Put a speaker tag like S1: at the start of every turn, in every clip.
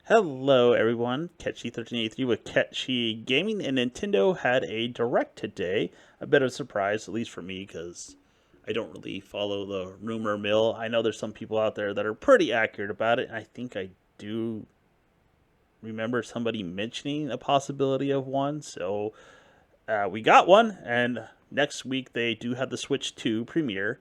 S1: Hello everyone, Ketchy1383 with Ketchy Gaming, and Nintendo had a Direct today. A bit of a surprise, at least for me, because I don't really follow the rumor mill. I know there's some people out there that are pretty accurate about it, and I think I do remember somebody mentioning a possibility of one, so we got one, and next week they do have the Switch 2 premiere,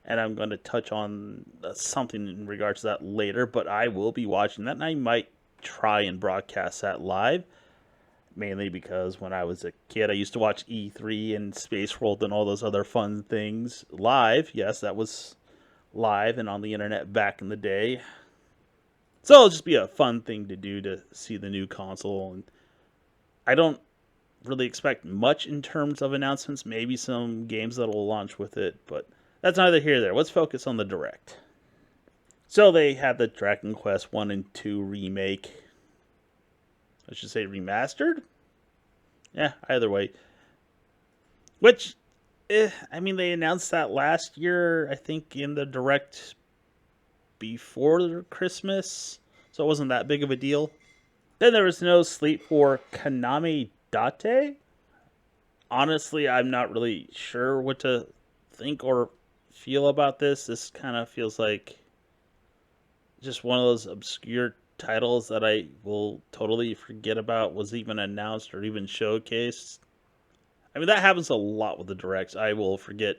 S1: and I'm going to touch on something in regards to that later, but I will be watching that, and I might try and broadcast that live, mainly because when I was a kid, I used to watch E3 and Space World and all those other fun things live. Yes, that was live and on the internet back in the day. So it'll just be a fun thing to do to see the new console. And I don't really expect much in terms of announcements, maybe some games that'll launch with it, but that's neither here nor there. Let's focus on the Direct. So they had the Dragon Quest 1 and 2 remake. I should say remastered? Yeah, either way. Which, I mean, they announced that last year, I think, in the Direct before Christmas, so it wasn't that big of a deal. Then there was no sleep for Konami Date. Honestly, I'm not really sure what to think or feel about this. This kind of feels like just one of those obscure titles that I will totally forget about was even announced or even showcased. I mean, that happens a lot with the directs. I will forget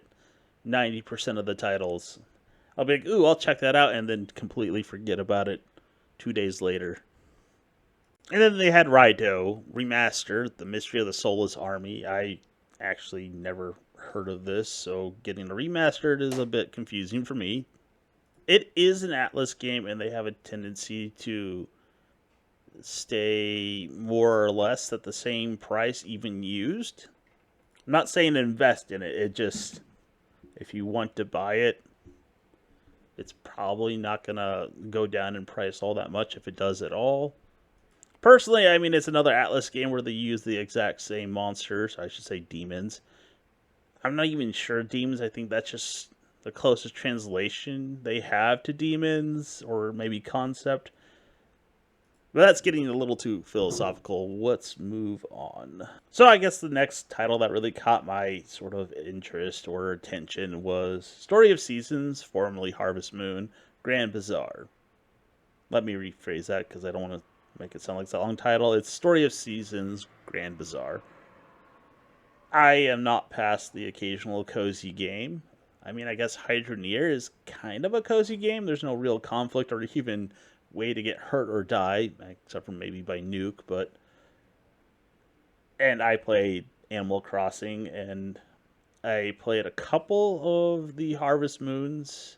S1: 90% of the titles. I'll be like, ooh, I'll check that out, and then completely forget about it 2 days later. And then they had Raidou remastered, The Mystery of the Soulless Army. I actually never heard of this, so getting a remastered is a bit confusing for me. It is an Atlas game, and they have a tendency to stay more or less at the same price, even used. I'm not saying invest in it. It just, if you want to buy it, it's probably not going to go down in price all that much if it does at all. Personally, I mean, it's another Atlas game where they use the exact same monsters. I should say demons. I'm not even sure demons. I think that's just the closest translation they have to demons, or maybe concept. But that's getting a little too philosophical. Let's move on. So I guess the next title that really caught my sort of interest or attention was Story of Seasons, formerly Harvest Moon, Grand Bazaar. Let me rephrase that because I don't want to make it sound like it's a long title. It's Story of Seasons, Grand Bazaar. I am not past the occasional cozy game. I mean, I guess Hydroneer is kind of a cozy game. There's no real conflict or even way to get hurt or die, except for maybe by nuke. And I played Animal Crossing, and I played a couple of the Harvest Moons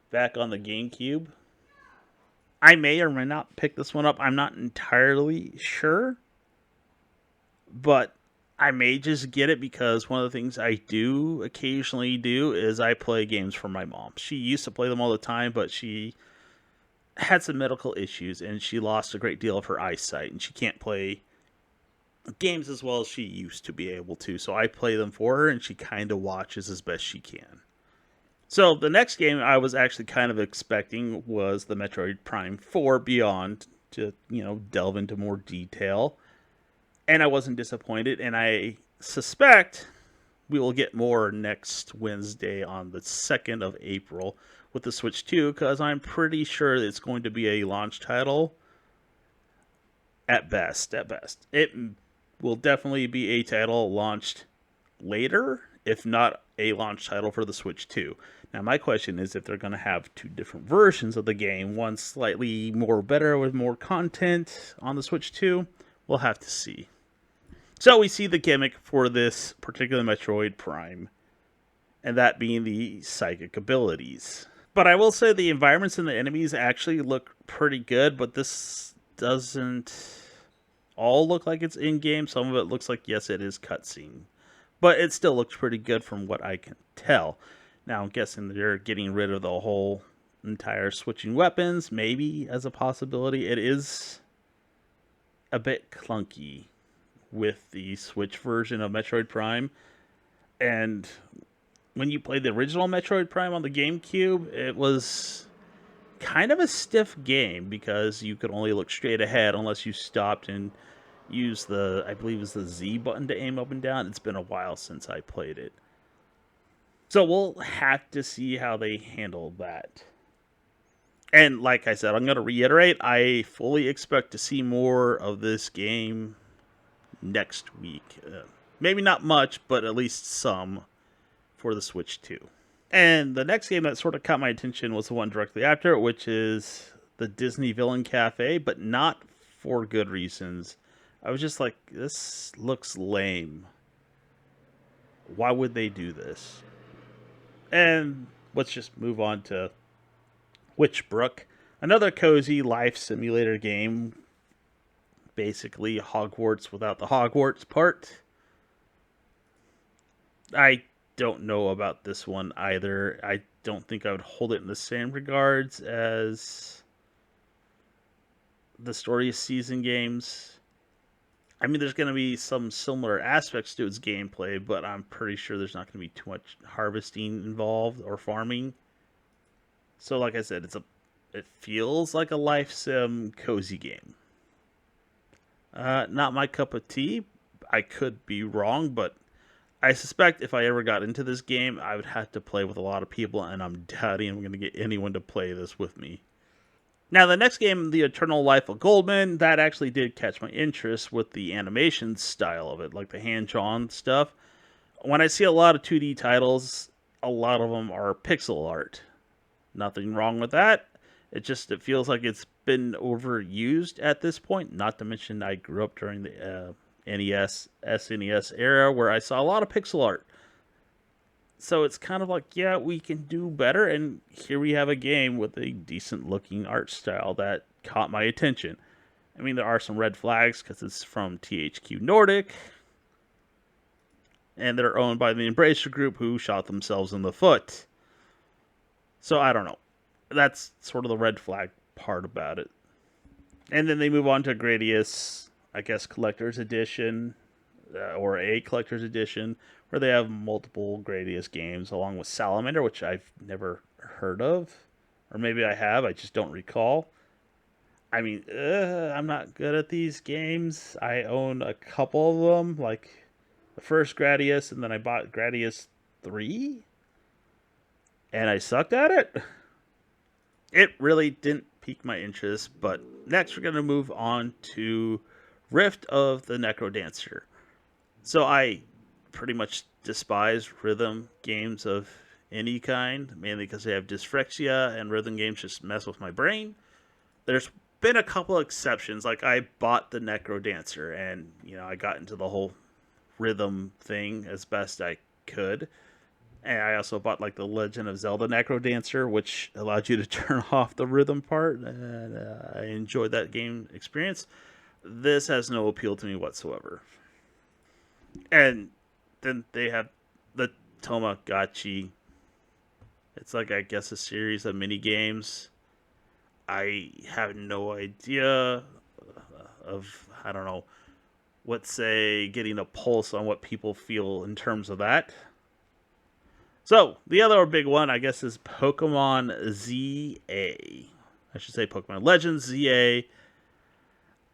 S1: back on the GameCube. I may or may not pick this one up. I'm not entirely sure, but I may just get it because one of the things I do occasionally do is I play games for my mom. She used to play them all the time, but she had some medical issues and she lost a great deal of her eyesight, and she can't play games as well as she used to be able to. So I play them for her, and she kind of watches as best she can. So the next game I was actually kind of expecting was the Metroid Prime 4 Beyond, to, delve into more detail. And I wasn't disappointed, and I suspect we will get more next Wednesday on the 2nd of April with the Switch 2, because I'm pretty sure it's going to be a launch title at best. It will definitely be a title launched later, if not a launch title for the Switch 2. Now, my question is if they're going to have two different versions of the game, one slightly more better with more content on the Switch 2. We'll have to see. So we see the gimmick for this particular Metroid Prime, and that being the psychic abilities. But I will say the environments and the enemies actually look pretty good, but this doesn't all look like it's in-game. Some of it looks like, yes, it is cutscene. But it still looks pretty good from what I can tell. Now, I'm guessing they're getting rid of the whole entire switching weapons, maybe, as a possibility. It is a bit clunky with the Switch version of Metroid Prime. And when you played the original Metroid Prime on the GameCube, it was kind of a stiff game because you could only look straight ahead unless you stopped and used the, I believe it's the Z button to aim up and down. It's been a while since I played it. So we'll have to see how they handle that. And like I said, I'm going to reiterate, I fully expect to see more of this game next week. Maybe not much, but at least some for the Switch 2. And the next game that sort of caught my attention was the one directly after it, which is the Disney Villain Cafe, but not for good reasons. I was just like, this looks lame. Why would they do this? And let's just move on to Witchbrook, another cozy life simulator game. Basically, Hogwarts without the Hogwarts part. I don't know about this one either. I don't think I would hold it in the same regards as the Story of Season games. I mean, there's going to be some similar aspects to its gameplay, but I'm pretty sure there's not going to be too much harvesting involved or farming. So, like I said, it feels like a life sim cozy game. Not my cup of tea. I could be wrong, but I suspect if I ever got into this game, I would have to play with a lot of people, and I'm doubting I'm going to get anyone to play this with me. Now, the next game, The Eternal Life of Goldman, that actually did catch my interest with the animation style of it, like the hand-drawn stuff. When I see a lot of 2D titles, a lot of them are pixel art. Nothing wrong with that. It feels like it's been overused at this point. Not to mention I grew up during the NES, SNES era where I saw a lot of pixel art. So it's kind of like, yeah, we can do better. And here we have a game with a decent looking art style that caught my attention. I mean, there are some red flags because it's from THQ Nordic. And they're owned by the Embracer Group, who shot themselves in the foot. So I don't know. That's sort of the red flag part about it. And then they move on to Gradius, I guess, Collector's Edition, or a Collector's Edition, where they have multiple Gradius games, along with Salamander, which I've never heard of. Or maybe I have, I just don't recall. I mean, I'm not good at these games. I own a couple of them, like the first Gradius, and then I bought Gradius 3, and I sucked at it. It really didn't pique my interest, but next we're going to move on to Rift of the Necrodancer. So I pretty much despise rhythm games of any kind, mainly because they have dyspraxia and rhythm games just mess with my brain. There's been a couple exceptions, like I bought the Necrodancer and, I got into the whole rhythm thing as best I could. And I also bought like the Legend of Zelda Necrodancer, which allowed you to turn off the rhythm part, and I enjoyed that game experience. This has no appeal to me whatsoever. And then they have the Tamagotchi. It's like, I guess, a series of mini games. I have no idea of, I don't know, getting a pulse on what people feel in terms of that. So, the other big one, I guess, is Pokemon ZA. I should say Pokemon Legends ZA.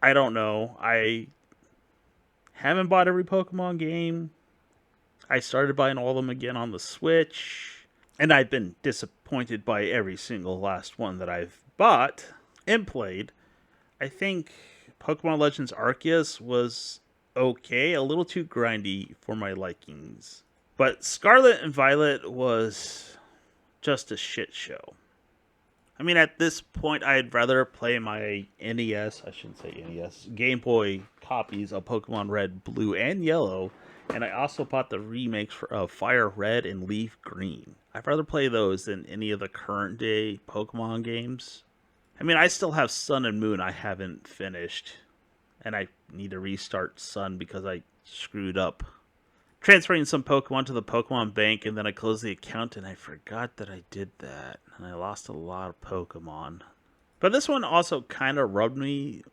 S1: I don't know. I haven't bought every Pokemon game. I started buying all of them again on the Switch. And I've been disappointed by every single last one that I've bought and played. I think Pokemon Legends Arceus was okay, a little too grindy for my likings. But Scarlet and Violet was just a shit show. I mean, at this point, I'd rather play my NES, I shouldn't say NES, Game Boy copies of Pokemon Red, Blue, and Yellow. And I also bought the remakes of Fire Red and Leaf Green. I'd rather play those than any of the current day Pokemon games. I mean, I still have Sun and Moon I haven't finished. And I need to restart Sun because I screwed up transferring some Pokemon to the Pokemon Bank, and then I closed the account and I forgot that I did that. And I lost a lot of Pokemon. But this one also kind of rubbed me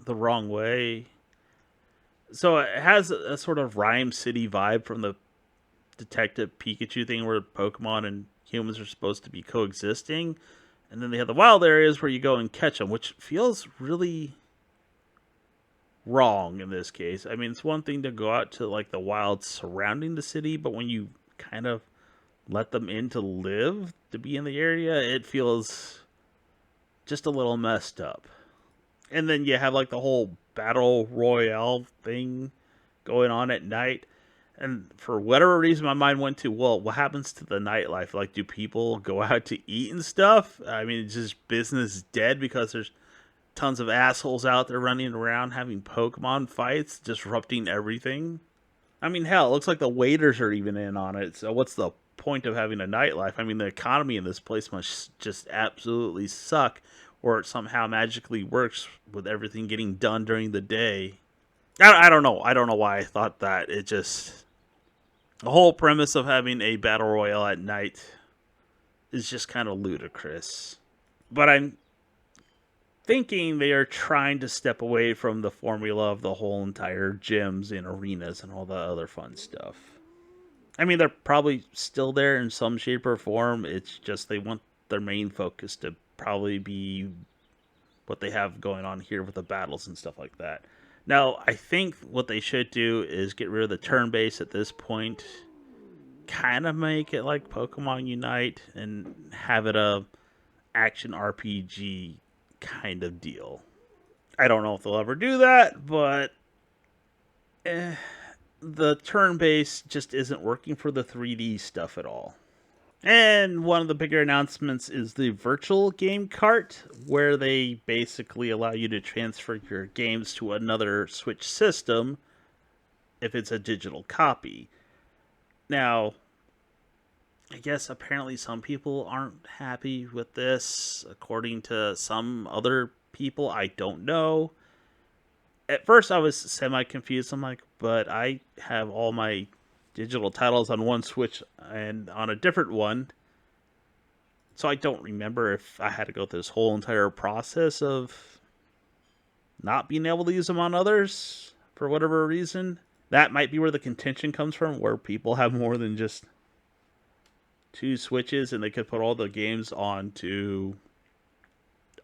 S1: the wrong way. So it has a sort of Rhyme City vibe from the Detective Pikachu thing where Pokemon and humans are supposed to be coexisting. And then they have the wild areas where you go and catch them, which feels really wrong in this case. I mean, it's one thing to go out to like the wild surrounding the city, but when you kind of let them in to live, to be in the area, it feels just a little messed up. And then you have like the whole battle royale thing going on at night. And for whatever reason, my mind went to, well, what happens to the nightlife? Like, do people go out to eat and stuff? I mean, it's just business dead because there's tons of assholes out there running around having Pokemon fights, disrupting everything. I mean, hell, it looks like the waiters are even in on it. So what's the point of having a nightlife? I mean, the economy in this place must just absolutely suck, or it somehow magically works with everything getting done during the day. I don't know. I don't know why I thought that. It just... The whole premise of having a battle royale at night is just kind of ludicrous. But I'm thinking they are trying to step away from the formula of the whole entire gyms and arenas and all the other fun stuff. I mean, they're probably still there in some shape or form. It's just they want their main focus to probably be what they have going on here with the battles and stuff like that. Now, I think what they should do is get rid of the turn base at this point, kind of make it like Pokemon Unite, and have it a action RPG kind of deal. I don't know if they'll ever do that, but the turn base just isn't working for the 3D stuff at all. And one of the bigger announcements is the virtual game cart, where they basically allow you to transfer your games to another Switch system if it's a digital copy. Now, I guess apparently some people aren't happy with this, according to some other people. I don't know. At first I was semi-confused. I'm like, but I have all my digital titles on one Switch and on a different one, so I don't remember if I had to go through this whole entire process of not being able to use them on others for whatever reason. That might be where the contention comes from, where people have more than just two Switches and they could put all the games onto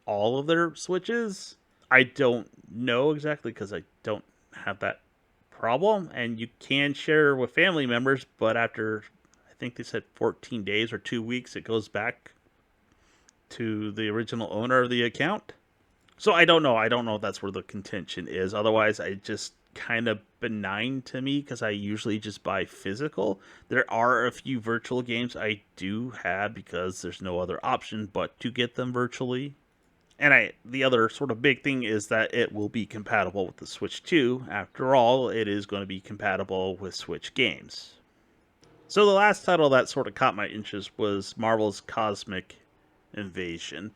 S1: all of their Switches. I don't know exactly because I don't have that problem, and you can share with family members, but after, I think they said 14 days or 2 weeks, it goes back to the original owner of the account. So I don't know if that's where the contention is. Otherwise, I just kind of benign to me because I usually just buy physical. There are a few virtual games I do have because there's no other option but to get them virtually. And the other sort of big thing is that it will be compatible with the Switch 2. After all, it is going to be compatible with Switch games. So the last title that sort of caught my interest was Marvel's Cosmic Invasion.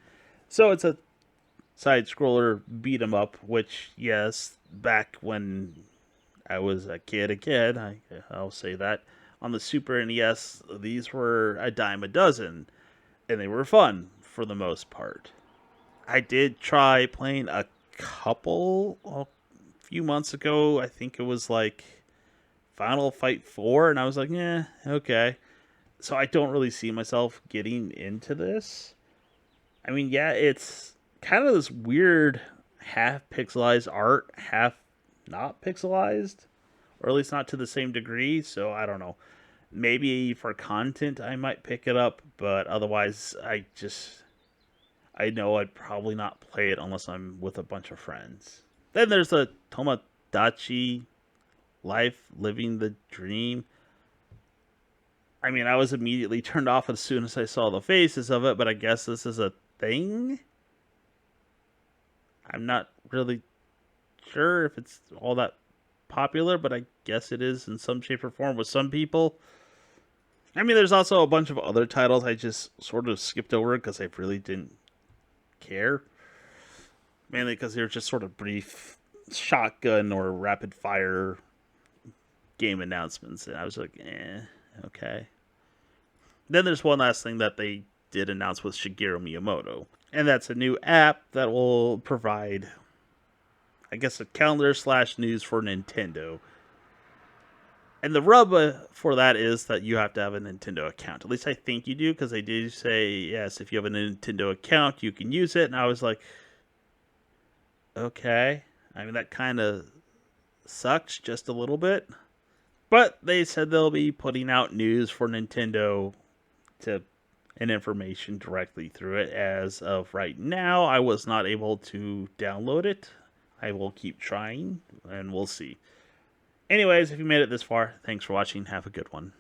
S1: So it's a side-scroller beat-em-up, which, yes, back when I was a kid, I'll say that, on the Super NES, these were a dime a dozen, and they were fun for the most part. I did try playing a few months ago. I think it was like Final Fight 4, and I was like, yeah, okay. So I don't really see myself getting into this. I mean, yeah, it's kind of this weird half pixelized art, half not pixelized, or at least not to the same degree, so I don't know. Maybe for content I might pick it up, but otherwise I know I'd probably not play it unless I'm with a bunch of friends. Then there's the Tomodachi Life Living the Dream. I mean, I was immediately turned off as soon as I saw the faces of it, but I guess this is a thing? I'm not really sure if it's all that popular, but I guess it is in some shape or form with some people. I mean, there's also a bunch of other titles I just sort of skipped over because I really didn't care, mainly because they were just sort of brief shotgun or rapid fire game announcements, and I was like, okay. Then there's one last thing that they did announce with Shigeru Miyamoto, and that's a new app that will provide, I guess, a calendar / news for Nintendo. And the rub for that is that you have to have a Nintendo account. At least I think you do, because they do say, yes, if you have a Nintendo account, you can use it. And I was like, okay. I mean, that kind of sucks just a little bit. But they said they'll be putting out news for Nintendo and information directly through it. As of right now, I was not able to download it. I will keep trying, and we'll see. Anyways, if you made it this far, thanks for watching. Have a good one.